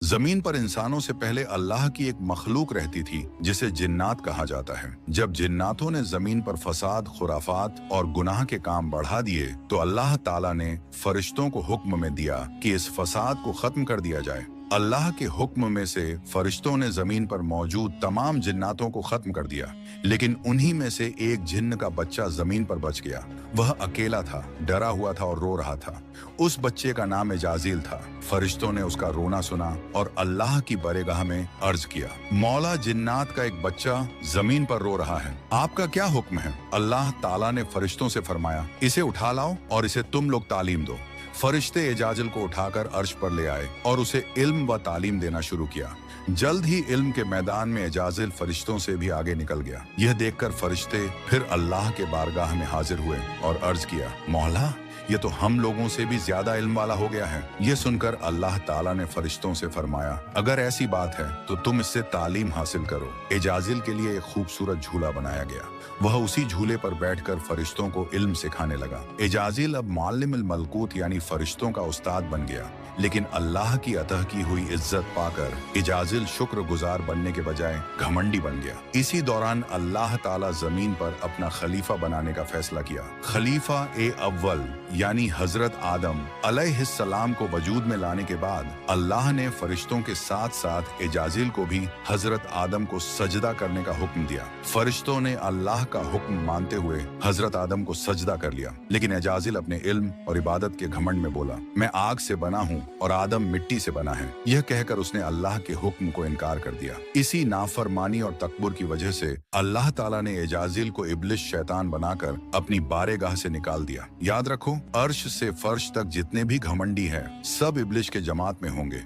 जमीन पर इंसानों से पहले अल्लाह की एक मखलूक रहती थी जिसे जिन्नात कहा जाता है। जब जिन्नातों ने जमीन पर फसाद, खुराफात और गुनाह के काम बढ़ा दिए तो अल्लाह ताला ने फरिश्तों को हुक्म में दिया कि इस फसाद को खत्म कर दिया जाए। अल्लाह के हुक्म में से फरिश्तों ने जमीन पर मौजूद तमाम जिन्नातों को खत्म कर दिया, लेकिन उन्हीं में से एक जिन्न का बच्चा जमीन पर बच गया। वह अकेला था, डरा हुआ था और रो रहा था। उस बच्चे का नाम एजाजिल था। फरिश्तों ने उसका रोना सुना और अल्लाह की बरगाह में अर्ज किया, मौला, जिन्नात का एक बच्चा जमीन पर रो रहा है, आपका क्या हुक्म है? अल्लाह ताला ने फरिश्तों से फरमाया, इसे उठा लाओ और इसे तुम लोग तालीम दो। फरिश्ते एजाजिल को उठाकर अर्श पर ले आए और उसे इल्म व तालीम देना शुरू किया। जल्द ही इल्म के मैदान में एजाजिल फरिश्तों से भी आगे निकल गया। यह देखकर फरिश्ते फिर अल्लाह के बारगाह में हाजिर हुए और अर्ज किया, मौला, ये तो हम लोगों से भी ज्यादा इल्म वाला हो गया है। यह सुनकर अल्लाह ताला ने फरिश्तों से फरमाया, अगर ऐसी बात है तो तुम इससे तालीम हासिल करो। एजाजिल के लिए एक खूबसूरत झूला बनाया गया। वह उसी झूले पर बैठकर फरिश्तों को इल्म सिखाने लगा। एजाजिल अब मुअल्लिमुल मलकूत यानी फरिश्तों का उस्ताद बन गया। लेकिन अल्लाह की अतः की हुई इज्जत पाकर एजाजिल शुक्रगुजार बनने के बजाय घमंडी बन गया। इसी दौरान अल्लाह ताला जमीन पर अपना खलीफा बनाने का फैसला किया। खलीफा ए अव्वल यानी हजरत आदम अलैहिस्सलाम को वजूद में लाने के बाद अल्लाह ने फरिश्तों के साथ साथ एजाजिल को भी हजरत आदम को सजदा करने का हुक्म दिया। फरिश्तों ने अल्लाह का हुक्म मानते हुए हजरत आदम को सजदा कर लिया, लेकिन एजाजिल अपने इल्म और इबादत के घमंड में बोला, मैं आग से बना हूँ और आदम मिट्टी से बना है। यह कहकर उसने अल्लाह के हुक्म को इनकार कर दिया। इसी नाफरमानी और तकब्बुर की वजह से अल्लाह ताला ने एजाजिल को इब्लिस शैतान बनाकर अपनी बारगाह से निकाल दिया। याद रखो, अर्श से फर्श तक जितने भी घमंडी हैं, सब इब्लिस के जमात में होंगे।